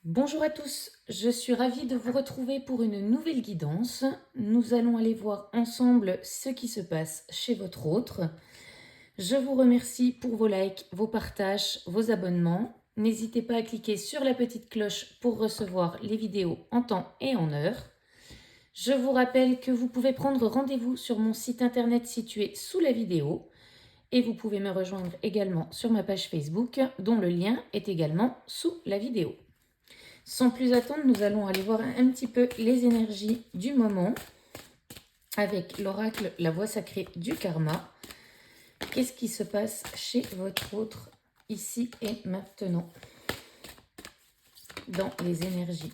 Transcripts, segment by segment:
Bonjour à tous, je suis ravie de vous retrouver pour une nouvelle guidance. Nous allons aller voir ensemble ce qui se passe chez votre autre. Je vous remercie pour vos likes, vos partages, vos abonnements. N'hésitez pas à cliquer sur la petite cloche pour recevoir les vidéos en temps et en heure. Je vous rappelle que vous pouvez prendre rendez-vous sur mon site internet situé sous la vidéo et vous pouvez me rejoindre également sur ma page Facebook dont le lien est également sous la vidéo. Sans plus attendre, nous allons aller voir un petit peu les énergies du moment avec l'oracle, la voix sacrée du karma. Qu'est-ce qui se passe chez votre autre ici et maintenant dans les énergies?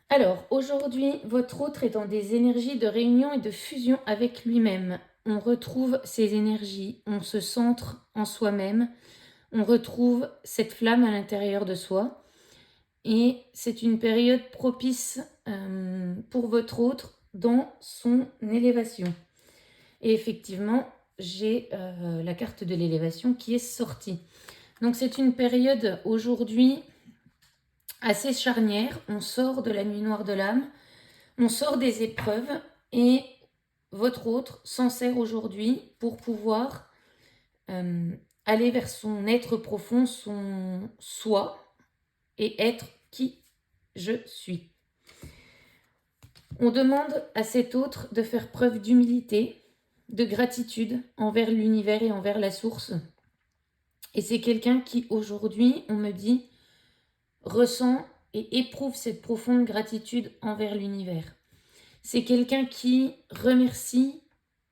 Alors, aujourd'hui, votre autre est dans des énergies de réunion et de fusion avec lui-même. On retrouve ces énergies, on se centre en soi-même, on retrouve cette flamme à l'intérieur de soi. Et c'est une période propice pour votre autre dans son élévation. Et effectivement, j'ai la carte de l'élévation qui est sortie. Donc c'est une période aujourd'hui assez charnière. On sort de la nuit noire de l'âme, on sort des épreuves et votre autre s'en sert aujourd'hui pour pouvoir aller vers son être profond, son soi et être qui je suis. On demande à cet autre de faire preuve d'humilité, de gratitude envers l'univers et envers la source. Et c'est quelqu'un qui aujourd'hui, on me dit, ressent et éprouve cette profonde gratitude envers l'univers. C'est quelqu'un qui remercie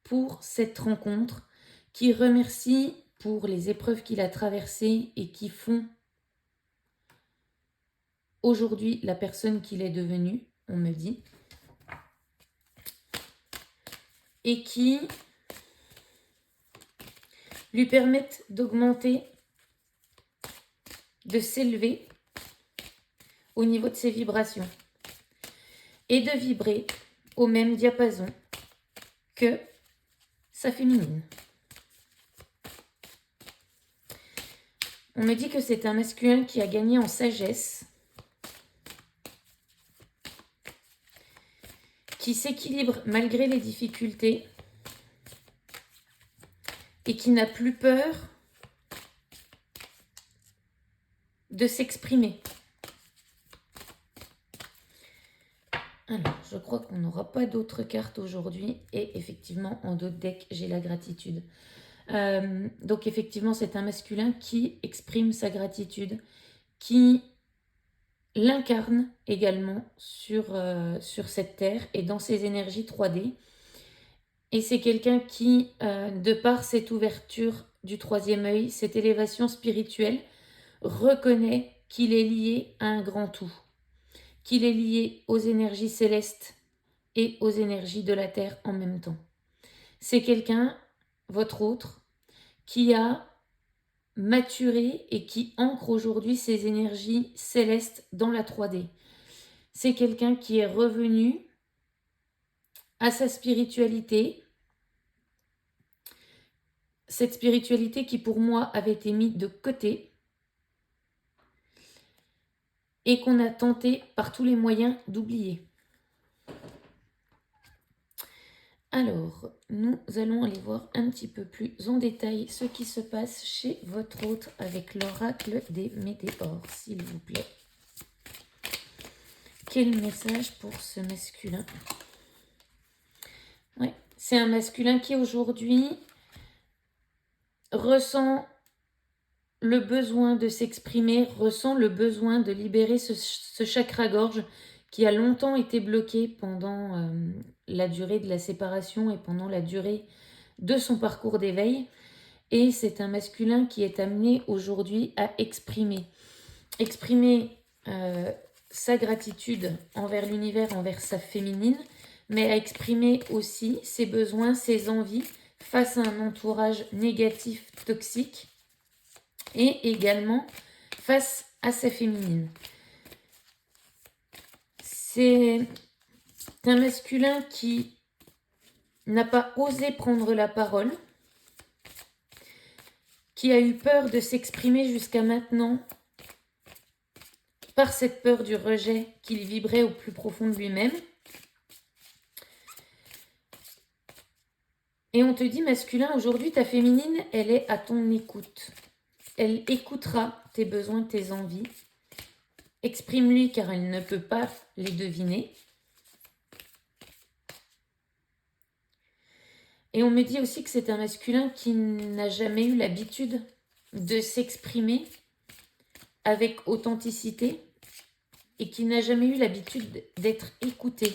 pour cette rencontre, qui remercie pour les épreuves qu'il a traversées et qui font aujourd'hui la personne qu'il est devenu, on me dit. Et qui lui permettent d'augmenter, de s'élever au niveau de ses vibrations et de vibrer au même diapason que sa féminine. On me dit que c'est un masculin qui a gagné en sagesse, qui s'équilibre malgré les difficultés et qui n'a plus peur de s'exprimer. Alors, je crois qu'on n'aura pas d'autres cartes aujourd'hui et effectivement, en d'autres decks, j'ai la gratitude. Donc effectivement, c'est un masculin qui exprime sa gratitude, qui l'incarne également sur cette terre et dans ses énergies 3D. Et c'est quelqu'un qui, de par cette ouverture du troisième œil, cette élévation spirituelle, reconnaît qu'il est lié à un grand tout, qu'il est lié aux énergies célestes et aux énergies de la terre en même temps. C'est quelqu'un, votre autre, qui a maturé et qui ancre aujourd'hui ses énergies célestes dans la 3D. C'est quelqu'un qui est revenu à sa spiritualité, cette spiritualité qui pour moi avait été mise de côté et qu'on a tenté par tous les moyens d'oublier. Alors, nous allons aller voir un petit peu plus en détail ce qui se passe chez votre autre avec l'oracle des météores, s'il vous plaît. Quel message pour ce masculin? Ouais, c'est un masculin qui aujourd'hui ressent le besoin de s'exprimer, ressent le besoin de libérer ce chakra-gorge qui a longtemps été bloqué pendant la durée de la séparation et pendant la durée de son parcours d'éveil. Et c'est un masculin qui est amené aujourd'hui à exprimer sa gratitude envers l'univers, envers sa féminine, mais à exprimer aussi ses besoins, ses envies face à un entourage négatif, toxique, et également face à sa féminine. C'est un masculin qui n'a pas osé prendre la parole, qui a eu peur de s'exprimer jusqu'à maintenant par cette peur du rejet qu'il vibrait au plus profond de lui-même. Et on te dit, masculin, aujourd'hui, ta féminine, elle est à ton écoute. Elle écoutera tes besoins, tes envies. Exprime-lui car elle ne peut pas les deviner. Et on me dit aussi que c'est un masculin qui n'a jamais eu l'habitude de s'exprimer avec authenticité et qui n'a jamais eu l'habitude d'être écouté.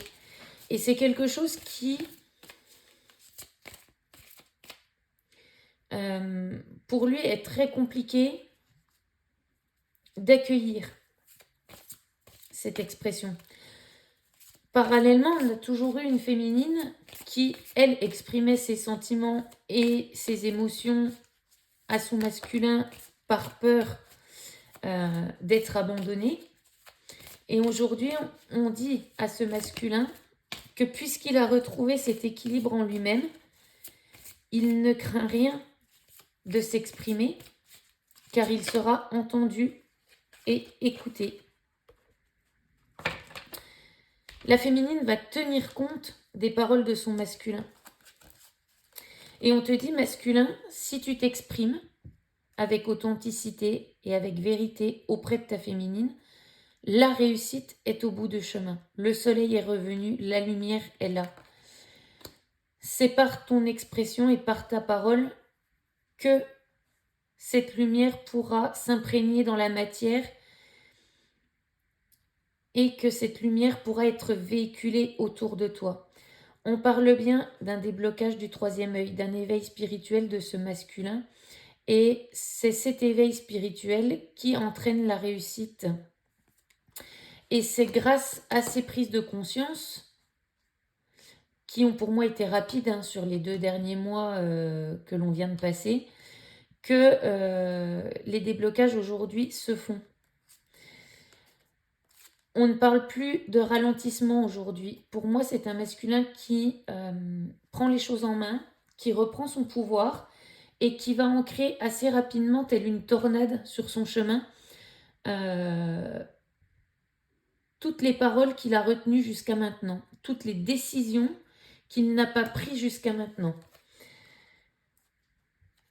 Et c'est quelque chose qui, pour lui, est très compliqué d'accueillir cette expression. Parallèlement, on a toujours eu une féminine qui, elle, exprimait ses sentiments et ses émotions à son masculin par peur d'être abandonnée. Et aujourd'hui, on dit à ce masculin que puisqu'il a retrouvé cet équilibre en lui-même, il ne craint rien de s'exprimer, car il sera entendu et écouté. La féminine va tenir compte des paroles de son masculin. Et on te dit, masculin, si tu t'exprimes avec authenticité et avec vérité auprès de ta féminine, la réussite est au bout du chemin. Le soleil est revenu, la lumière est là. C'est par ton expression et par ta parole que cette lumière pourra s'imprégner dans la matière et que cette lumière pourra être véhiculée autour de toi. On parle bien d'un déblocage du troisième œil, d'un éveil spirituel de ce masculin. Et c'est cet éveil spirituel qui entraîne la réussite. Et c'est grâce à ces prises de conscience, qui ont pour moi été rapides sur les 2 derniers mois que l'on vient de passer, que les déblocages aujourd'hui se font. On ne parle plus de ralentissement aujourd'hui. Pour moi, c'est un masculin qui prend les choses en main, qui reprend son pouvoir et qui va ancrer assez rapidement, telle une tornade sur son chemin, toutes les paroles qu'il a retenues jusqu'à maintenant, toutes les décisions qu'il n'a pas prises jusqu'à maintenant.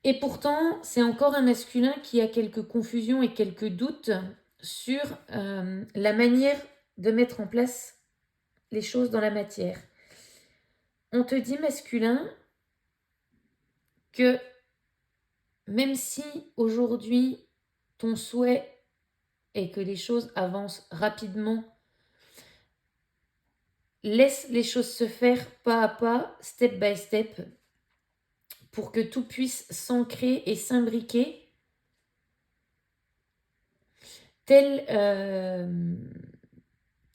Et pourtant, c'est encore un masculin qui a quelques confusions et quelques doutes sur la manière de mettre en place les choses dans la matière. On te dit, masculin, que même si aujourd'hui ton souhait est que les choses avancent rapidement, laisse les choses se faire pas à pas, step by step, pour que tout puisse s'ancrer et s'imbriquer tel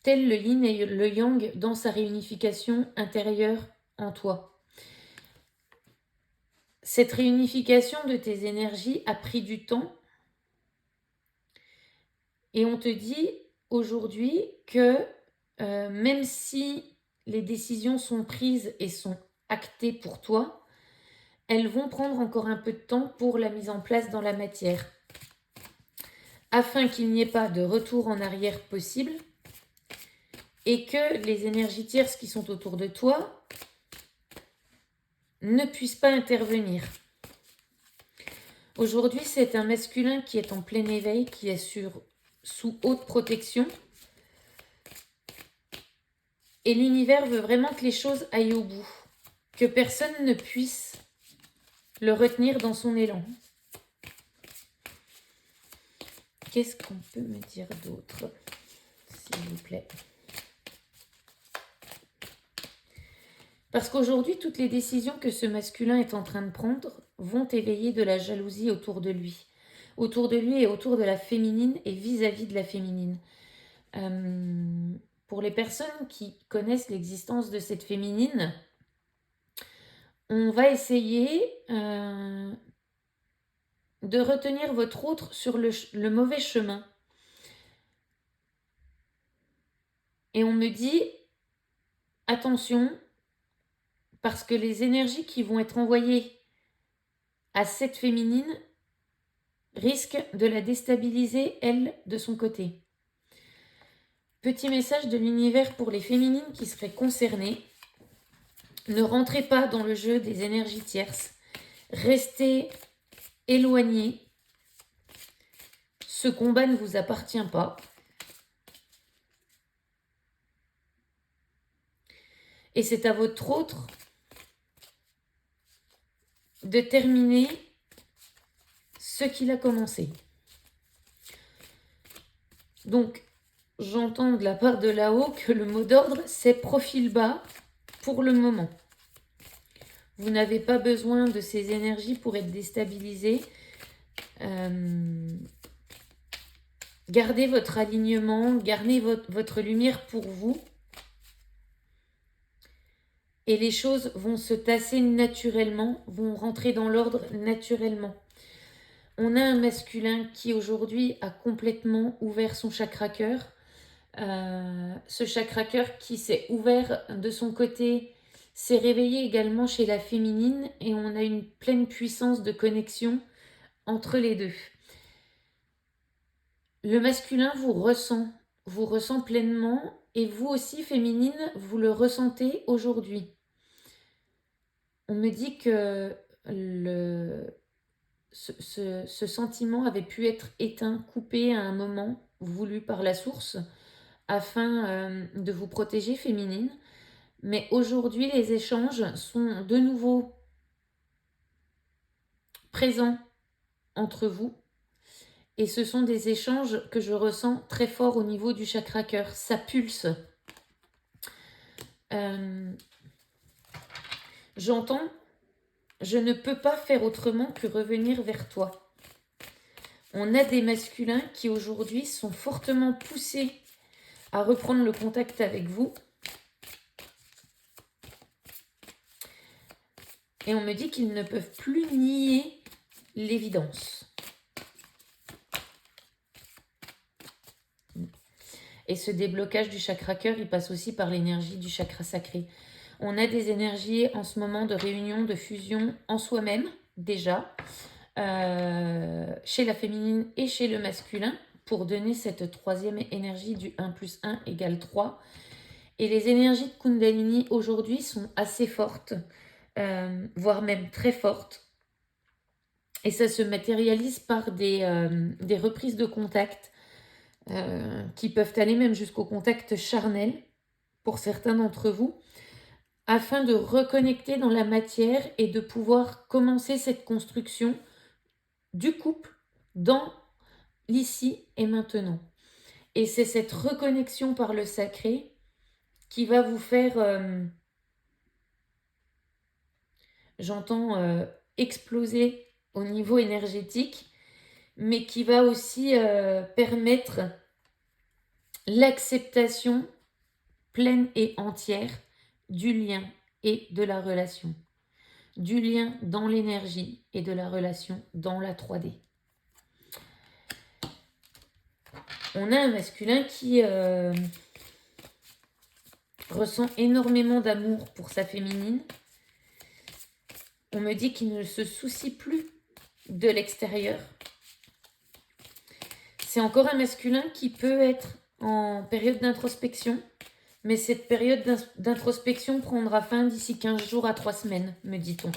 le yin et le yang dans sa réunification intérieure en toi. Cette réunification de tes énergies a pris du temps et on te dit aujourd'hui que même si les décisions sont prises et sont actées pour toi, elles vont prendre encore un peu de temps pour la mise en place dans la matière, afin qu'il n'y ait pas de retour en arrière possible et que les énergies tierces qui sont autour de toi ne puissent pas intervenir. Aujourd'hui, c'est un masculin qui est en plein éveil, qui est sous haute protection. Et l'univers veut vraiment que les choses aillent au bout, que personne ne puisse le retenir dans son élan. Qu'est-ce qu'on peut me dire d'autre, s'il vous plaît? Parce qu'aujourd'hui, toutes les décisions que ce masculin est en train de prendre vont éveiller de la jalousie autour de lui. Autour de lui et autour de la féminine et vis-à-vis de la féminine. Pour les personnes qui connaissent l'existence de cette féminine, on va essayer de retenir votre autre sur le mauvais chemin. Et on me dit, attention, parce que les énergies qui vont être envoyées à cette féminine risquent de la déstabiliser, elle, de son côté. Petit message de l'univers pour les féminines qui seraient concernées. Ne rentrez pas dans le jeu des énergies tierces. Restez éloignés. Ce combat ne vous appartient pas. Et c'est à votre autre de terminer ce qu'il a commencé. Donc, j'entends de la part de là-haut que le mot d'ordre, c'est profil bas pour le moment. Vous n'avez pas besoin de ces énergies pour être déstabilisé. Gardez votre alignement, gardez votre lumière pour vous. Et les choses vont se tasser naturellement, vont rentrer dans l'ordre naturellement. On a un masculin qui aujourd'hui a complètement ouvert son chakra cœur. Ce chakra cœur qui s'est ouvert de son côté, s'est réveillé également chez la féminine et on a une pleine puissance de connexion entre les deux. Le masculin vous ressent pleinement et vous aussi, féminine, vous le ressentez aujourd'hui. On me dit que ce sentiment avait pu être éteint, coupé à un moment voulu par la source afin de vous protéger, féminine. Mais aujourd'hui, les échanges sont de nouveau présents entre vous. Et ce sont des échanges que je ressens très fort au niveau du chakra cœur. Ça pulse. J'entends, je ne peux pas faire autrement que revenir vers toi. On a des masculins qui aujourd'hui sont fortement poussés à reprendre le contact avec vous. Et on me dit qu'ils ne peuvent plus nier l'évidence. Et ce déblocage du chakra cœur, il passe aussi par l'énergie du chakra sacré. On a des énergies en ce moment de réunion, de fusion en soi-même, déjà, chez la féminine et chez le masculin, pour donner cette troisième énergie du 1 plus 1 égale 3. Et les énergies de Kundalini aujourd'hui sont assez fortes, voire même très fortes. Et ça se matérialise par des reprises de contact qui peuvent aller même jusqu'au contact charnel pour certains d'entre vous, afin de reconnecter dans la matière et de pouvoir commencer cette construction du couple dans l'ici et maintenant. Et c'est cette reconnexion par le sacré qui va vous faire, exploser au niveau énergétique, mais qui va aussi permettre l'acceptation pleine et entière du lien et de la relation. Du lien dans l'énergie et de la relation dans la 3D. On a un masculin qui ressent énormément d'amour pour sa féminine. On me dit qu'il ne se soucie plus de l'extérieur. C'est encore un masculin qui peut être en période d'introspection, mais cette période d'introspection prendra fin d'ici 15 jours à 3 semaines, me dit-on.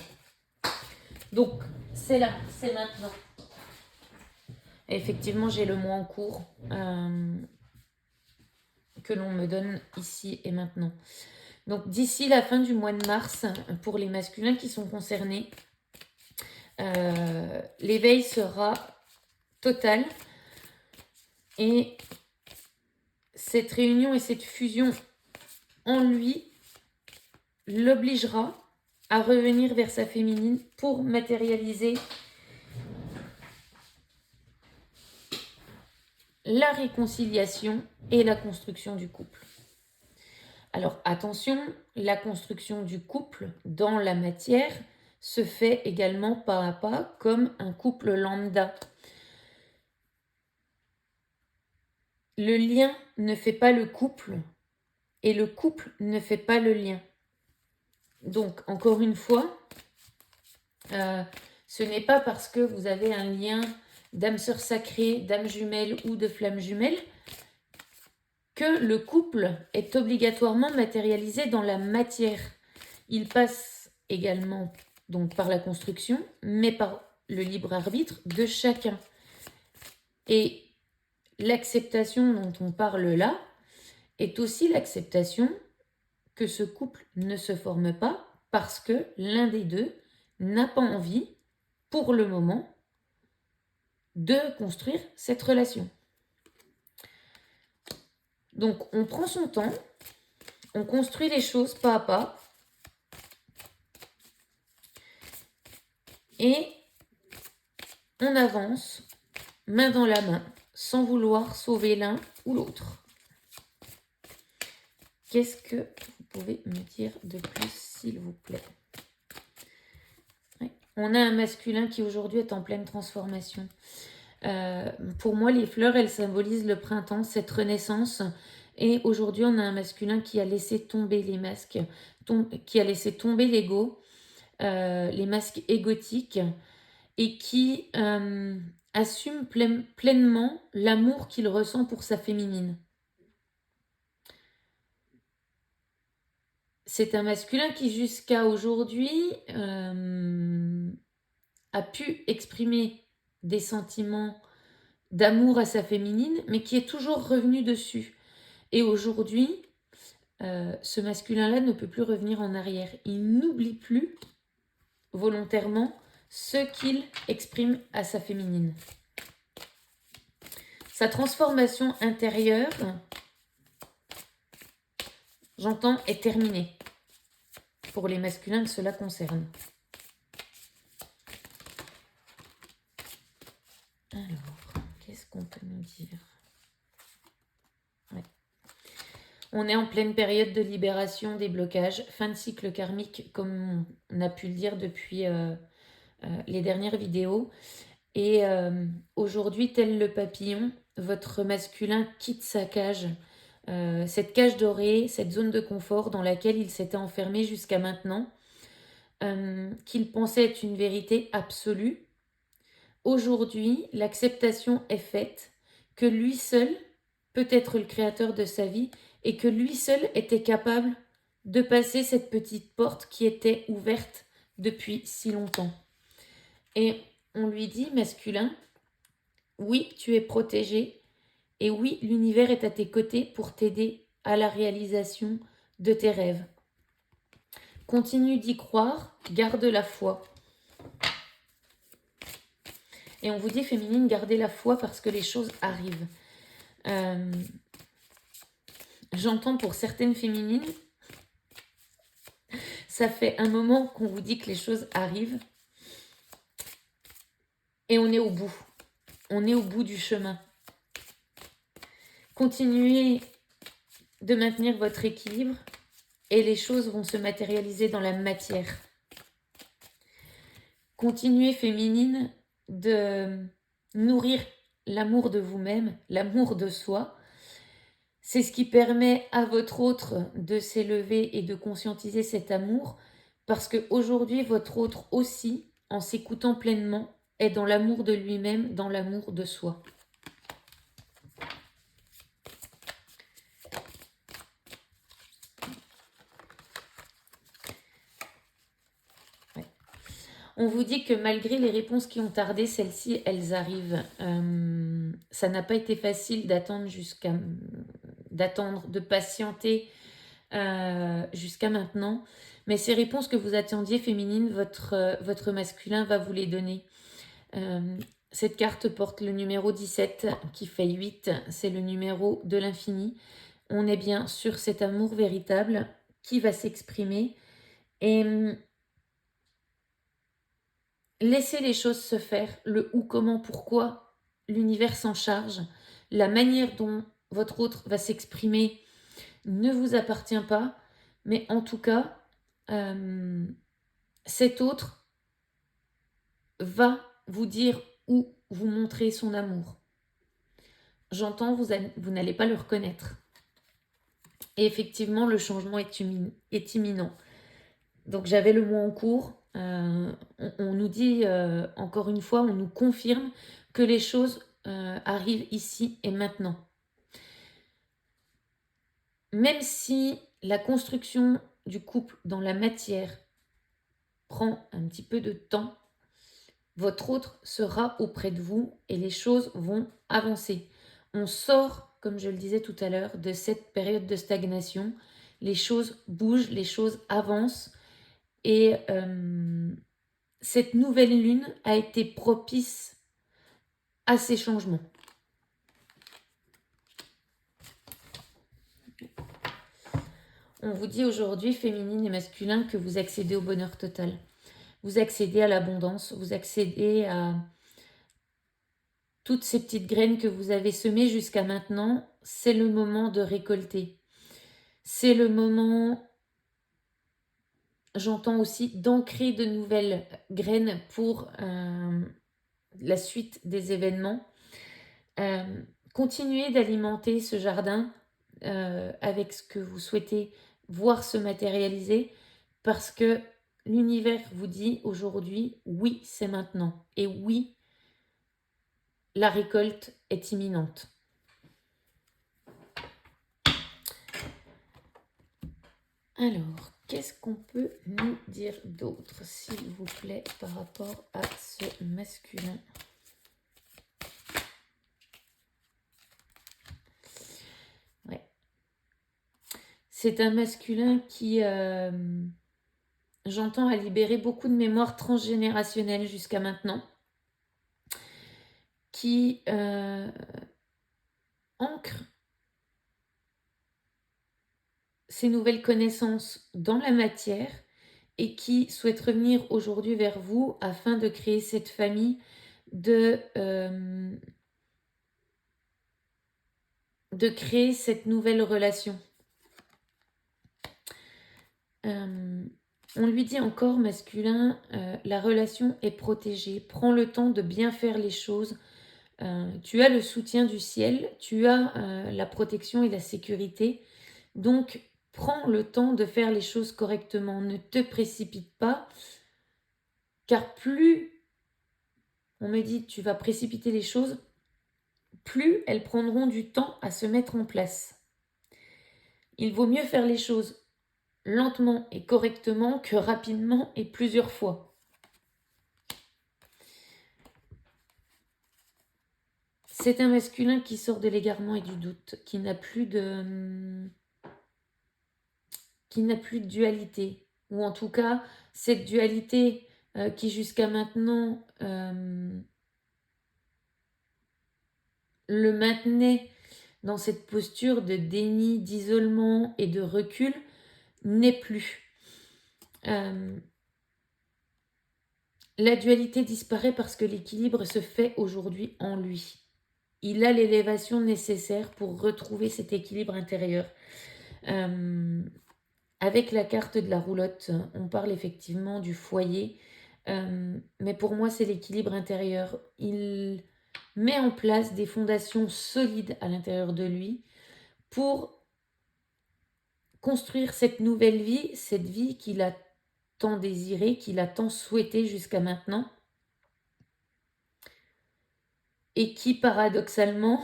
Donc, c'est là, c'est maintenant. Et effectivement, j'ai le mois en cours que l'on me donne ici et maintenant. Donc, d'ici la fin du mois de mars, pour les masculins qui sont concernés, l'éveil sera total. Et cette réunion et cette fusion en lui l'obligera à revenir vers sa féminine pour matérialiser la réconciliation et la construction du couple. Alors attention, la construction du couple dans la matière se fait également pas à pas comme un couple lambda. Le lien ne fait pas le couple et le couple ne fait pas le lien. Donc, encore une fois, ce n'est pas parce que vous avez un lien d'âme sœur sacrée, d'âme jumelle ou de flamme jumelle que le couple est obligatoirement matérialisé dans la matière. Il passe également donc par la construction, mais par le libre arbitre de chacun. Et l'acceptation dont on parle là est aussi l'acceptation que ce couple ne se forme pas parce que l'un des deux n'a pas envie, pour le moment, de construire cette relation. Donc on prend son temps, on construit les choses pas à pas, et on avance main dans la main, sans vouloir sauver l'un ou l'autre. Qu'est-ce que vous pouvez me dire de plus, s'il vous plaît? Ouais. On a un masculin qui aujourd'hui est en pleine transformation. Pour moi, les fleurs, elles symbolisent le printemps, cette renaissance. Et aujourd'hui, on a un masculin qui a laissé tomber les masques, qui a laissé tomber l'ego, les masques égotiques, et qui assume pleinement l'amour qu'il ressent pour sa féminine. C'est un masculin qui, jusqu'à aujourd'hui, a pu exprimer des sentiments d'amour à sa féminine, mais qui est toujours revenu dessus. Et aujourd'hui, ce masculin-là ne peut plus revenir en arrière. Il n'oublie plus volontairement ce qu'il exprime à sa féminine. Sa transformation intérieure, j'entends, est terminée pour les masculins que cela concerne. Alors, qu'est-ce qu'on peut nous dire? Ouais. On est en pleine période de libération des blocages, fin de cycle karmique, comme on a pu le dire depuis les dernières vidéos. Et aujourd'hui, tel le papillon, votre masculin quitte sa cage, cette cage dorée, cette zone de confort dans laquelle il s'était enfermé jusqu'à maintenant, qu'il pensait être une vérité absolue. Aujourd'hui, l'acceptation est faite que lui seul peut être le créateur de sa vie et que lui seul était capable de passer cette petite porte qui était ouverte depuis si longtemps. Et on lui dit, masculin, oui, tu es protégé et oui, l'univers est à tes côtés pour t'aider à la réalisation de tes rêves. Continue d'y croire, garde la foi. Et on vous dit, féminine, gardez la foi parce que les choses arrivent. J'entends pour certaines féminines, ça fait un moment qu'on vous dit que les choses arrivent et on est au bout. On est au bout du chemin. Continuez de maintenir votre équilibre et les choses vont se matérialiser dans la matière. Continuez, féminine, de nourrir l'amour de vous-même, l'amour de soi. C'est ce qui permet à votre autre de s'élever et de conscientiser cet amour, parce qu'aujourd'hui, votre autre aussi, en s'écoutant pleinement, est dans l'amour de lui-même, dans l'amour de soi. On vous dit que malgré les réponses qui ont tardé, celles-ci, elles arrivent. Ça n'a pas été facile d'attendre de patienter jusqu'à maintenant. Mais ces réponses que vous attendiez, féminine, votre masculin va vous les donner. Cette carte porte le numéro 17 qui fait 8. C'est le numéro de l'infini. On est bien sur cet amour véritable qui va s'exprimer. Et laissez les choses se faire, le où, comment, pourquoi, l'univers s'en charge. La manière dont votre autre va s'exprimer ne vous appartient pas, mais en tout cas, cet autre va vous dire où vous montrer son amour. J'entends, vous n'allez pas le reconnaître. Et effectivement, le changement est imminent. Donc j'avais le mot en cours. On nous dit, encore une fois, on nous confirme que les choses arrivent ici et maintenant. même si la construction du couple dans la matière prend un petit peu de temps, votre autre sera auprès de vous et les choses vont avancer. On sort, comme je le disais tout à l'heure, de cette période de stagnation. Les choses bougent, les choses avancent et cette nouvelle lune a été propice à ces changements. On vous dit aujourd'hui, féminine et masculin, que vous accédez au bonheur total. Vous accédez à l'abondance, vous accédez à toutes ces petites graines que vous avez semées jusqu'à maintenant. C'est le moment de récolter. C'est le moment, j'entends aussi, d'ancrer de nouvelles graines pour la suite des événements. Continuez d'alimenter ce jardin avec ce que vous souhaitez voir se matérialiser parce que l'univers vous dit aujourd'hui, oui, c'est maintenant. Et oui, la récolte est imminente. Alors, qu'est-ce qu'on peut nous dire d'autre, s'il vous plaît, par rapport à ce masculin ? Ouais. C'est un masculin qui, j'entends, a libéré beaucoup de mémoires transgénérationnelles jusqu'à maintenant, qui ancre ses nouvelles connaissances dans la matière et qui souhaite revenir aujourd'hui vers vous afin de créer cette famille, de créer cette nouvelle relation. On lui dit encore, masculin, la relation est protégée. Prends le temps de bien faire les choses. Tu as le soutien du ciel, tu as la protection et la sécurité. Donc, prends le temps de faire les choses correctement. Ne te précipite pas, car plus, on me dit, tu vas précipiter les choses, plus elles prendront du temps à se mettre en place. Il vaut mieux faire les choses lentement et correctement que rapidement et plusieurs fois. C'est un masculin qui sort de l'égarement et du doute, qui n'a plus de dualité, ou en tout cas cette dualité qui jusqu'à maintenant le maintenait dans cette posture de déni, d'isolement et de recul, n'est plus. La dualité disparaît parce que l'équilibre se fait aujourd'hui en lui. Il a l'élévation nécessaire pour retrouver cet équilibre intérieur. Avec la carte de la roulotte, on parle effectivement du foyer, mais pour moi, c'est l'équilibre intérieur. Il met en place des fondations solides à l'intérieur de lui pour construire cette nouvelle vie, cette vie qu'il a tant désirée, qu'il a tant souhaitée jusqu'à maintenant, et qui, paradoxalement,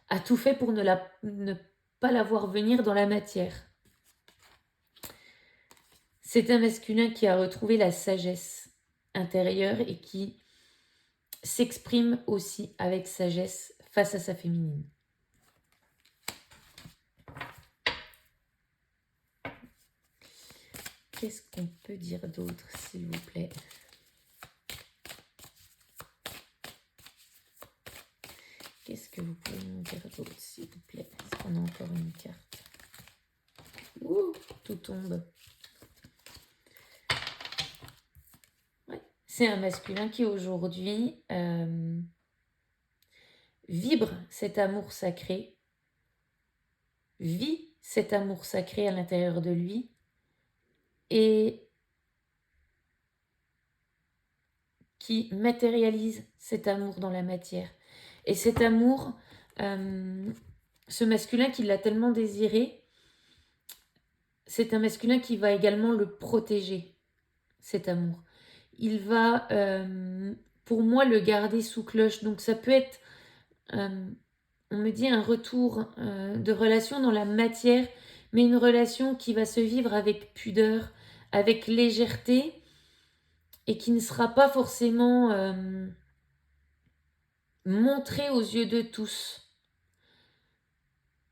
a tout fait pour ne pas la voir venir dans la matière. C'est un masculin qui a retrouvé la sagesse intérieure et qui s'exprime aussi avec sagesse face à sa féminine. Qu'est-ce qu'on peut dire d'autre, s'il vous plaît ? Qu'est-ce que vous pouvez nous dire d'autre, s'il vous plaît ? Est-ce qu'on a encore une carte ? Ouh, tout tombe. Ouais. C'est un masculin qui aujourd'hui vibre cet amour sacré, vit cet amour sacré à l'intérieur de lui et qui matérialise cet amour dans la matière. Et cet amour, ce masculin qui l'a tellement désiré, c'est un masculin qui va également le protéger, cet amour. Il va, pour moi, le garder sous cloche. Donc ça peut être on me dit un retour de relation dans la matière, mais une relation qui va se vivre avec pudeur, avec légèreté, et qui ne sera pas forcément montrée aux yeux de tous.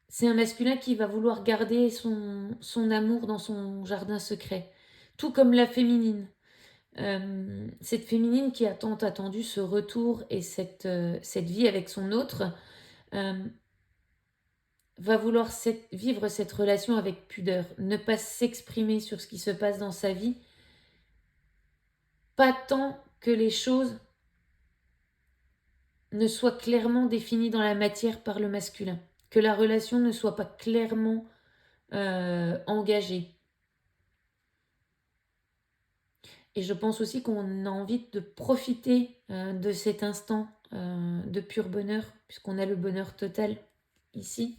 C'est un masculin qui va vouloir garder son amour dans son jardin secret, tout comme la féminine. Cette féminine qui a tant attendu ce retour et cette vie avec son autre, va vouloir vivre cette relation avec pudeur, ne pas s'exprimer sur ce qui se passe dans sa vie, pas tant que les choses ne soient clairement définies dans la matière par le masculin, que la relation ne soit pas clairement engagée. Et je pense aussi qu'on a envie de profiter de cet instant de pur bonheur, puisqu'on a le bonheur total ici.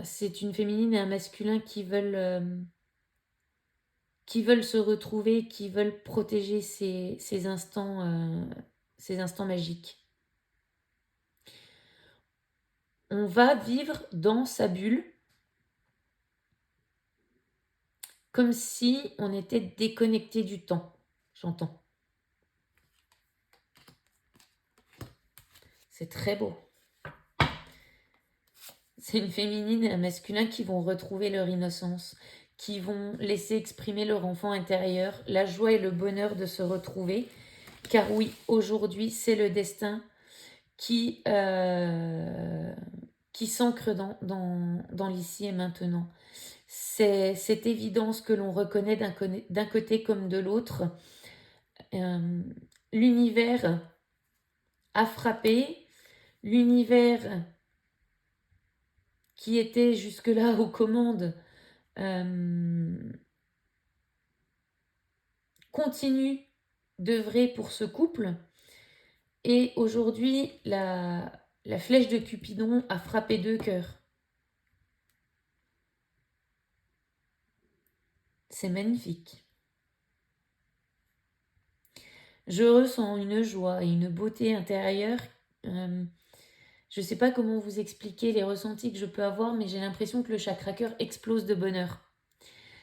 C'est une féminine et un masculin qui veulent se retrouver, qui veulent protéger ces instants magiques. On va vivre dans sa bulle, comme si on était déconnecté du temps, j'entends. C'est très beau. C'est une féminine et un masculin qui vont retrouver leur innocence, qui vont laisser exprimer leur enfant intérieur, la joie et le bonheur de se retrouver. Car oui, aujourd'hui, c'est le destin qui s'ancre dans l'ici et maintenant. C'est cette évidence que l'on reconnaît d'un côté comme de l'autre. L'univers a frappé, l'univers qui était jusque-là aux commandes continue d'œuvrer pour ce couple. Et aujourd'hui, la flèche de Cupidon a frappé 2 cœurs. C'est magnifique. Je ressens une joie et une beauté intérieure. Je ne sais pas comment vous expliquer les ressentis que je peux avoir, mais j'ai l'impression que le chakra cœur explose de bonheur.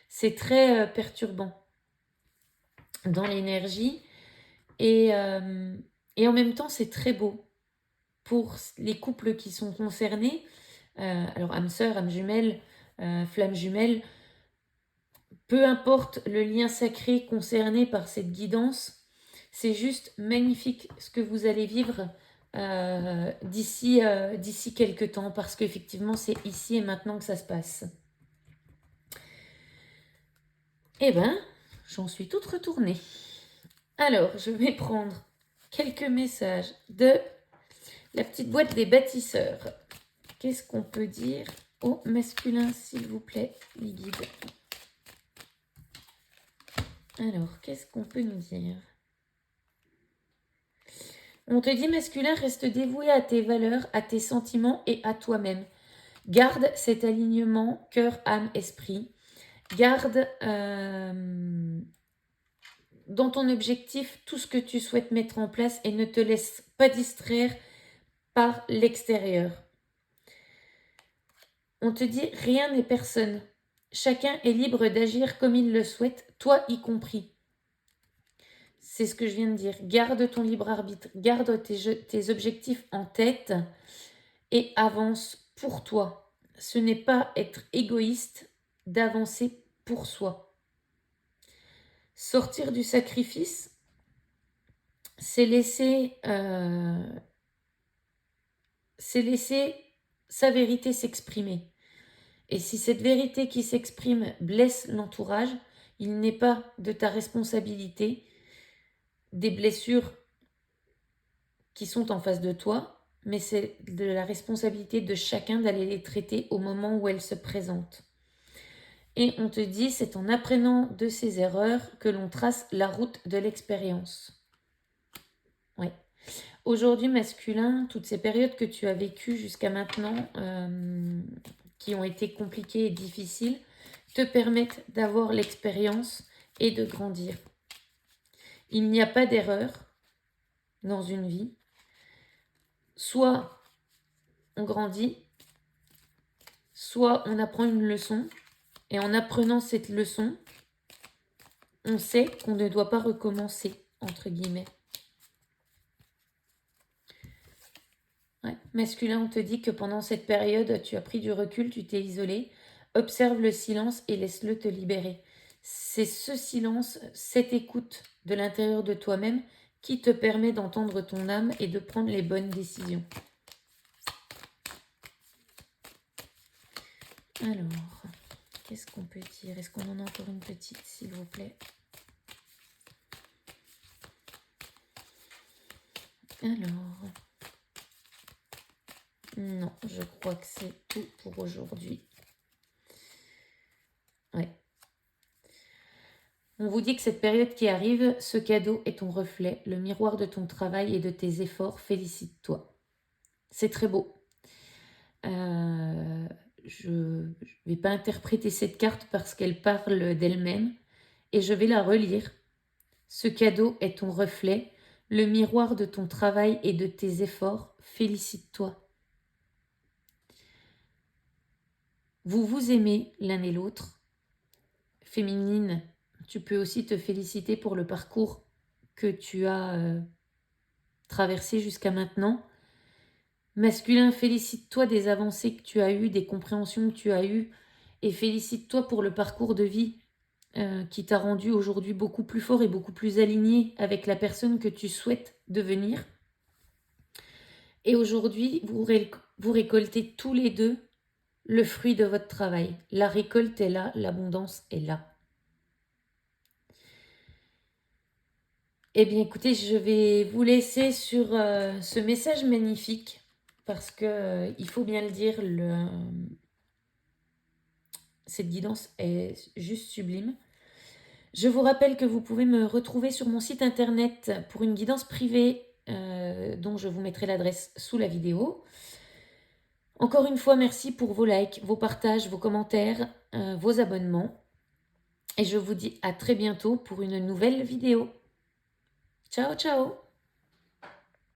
C'est très perturbant dans l'énergie. Et en même temps, c'est très beau pour les couples qui sont concernés. Alors, âme sœur, âme jumelle, flamme jumelle, peu importe le lien sacré concerné par cette guidance, c'est juste magnifique ce que vous allez vivre d'ici quelques temps, parce qu'effectivement, c'est ici et maintenant que ça se passe. Eh ben, j'en suis toute retournée. Alors, je vais prendre quelques messages de la petite boîte des bâtisseurs. Qu'est-ce qu'on peut dire au masculin, s'il vous plaît, les guides? Alors, qu'est-ce qu'on peut nous dire? On te dit, masculin, reste dévoué à tes valeurs, à tes sentiments et à toi-même. Garde cet alignement cœur, âme, esprit. Garde dans ton objectif tout ce que tu souhaites mettre en place et ne te laisse pas distraire par l'extérieur. On te dit, rien n'est personne. Chacun est libre d'agir comme il le souhaite, toi y compris. C'est ce que je viens de dire. Garde ton libre arbitre, garde tes objectifs en tête et avance pour toi. Ce n'est pas être égoïste d'avancer pour soi. Sortir du sacrifice, c'est laisser sa vérité s'exprimer. Et si cette vérité qui s'exprime blesse l'entourage, il n'est pas de ta responsabilité des blessures qui sont en face de toi, mais c'est de la responsabilité de chacun d'aller les traiter au moment où elles se présentent. Et on te dit, c'est en apprenant de ces erreurs que l'on trace la route de l'expérience. Oui. Aujourd'hui, masculin, toutes ces périodes que tu as vécues jusqu'à maintenant, qui ont été compliquées et difficiles, te permettent d'avoir l'expérience et de grandir. Il n'y a pas d'erreur dans une vie. Soit on grandit, soit on apprend une leçon, et en apprenant cette leçon, on sait qu'on ne doit pas recommencer, entre guillemets. Ouais. Masculin, on te dit que pendant cette période, tu as pris du recul, tu t'es isolé. Observe le silence et laisse-le te libérer. C'est ce silence, cette écoute de l'intérieur de toi-même qui te permet d'entendre ton âme et de prendre les bonnes décisions. Alors, qu'est-ce qu'on peut dire? Est-ce qu'on en a encore une petite, s'il vous plaît? Alors, non, je crois que c'est tout pour aujourd'hui. Ouais. On vous dit que cette période qui arrive, ce cadeau est ton reflet, le miroir de ton travail et de tes efforts. Félicite-toi. C'est très beau. Je ne vais pas interpréter cette carte parce qu'elle parle d'elle-même et je vais la relire. Ce cadeau est ton reflet, le miroir de ton travail et de tes efforts. Félicite-toi. Vous vous aimez l'un et l'autre. Féminine, tu peux aussi te féliciter pour le parcours que tu as traversé jusqu'à maintenant. Masculin, félicite-toi des avancées que tu as eues, des compréhensions que tu as eues et félicite-toi pour le parcours de vie qui t'a rendu aujourd'hui beaucoup plus fort et beaucoup plus aligné avec la personne que tu souhaites devenir. Et aujourd'hui, vous récoltez tous les deux le fruit de votre travail. La récolte est là, l'abondance est là. Eh bien, écoutez, je vais vous laisser sur ce message magnifique parce que il faut bien le dire, cette guidance est juste sublime. Je vous rappelle que vous pouvez me retrouver sur mon site internet pour une guidance privée dont je vous mettrai l'adresse sous la vidéo. Encore une fois, merci pour vos likes, vos partages, vos commentaires, vos abonnements. Et je vous dis à très bientôt pour une nouvelle vidéo. Ciao, ciao!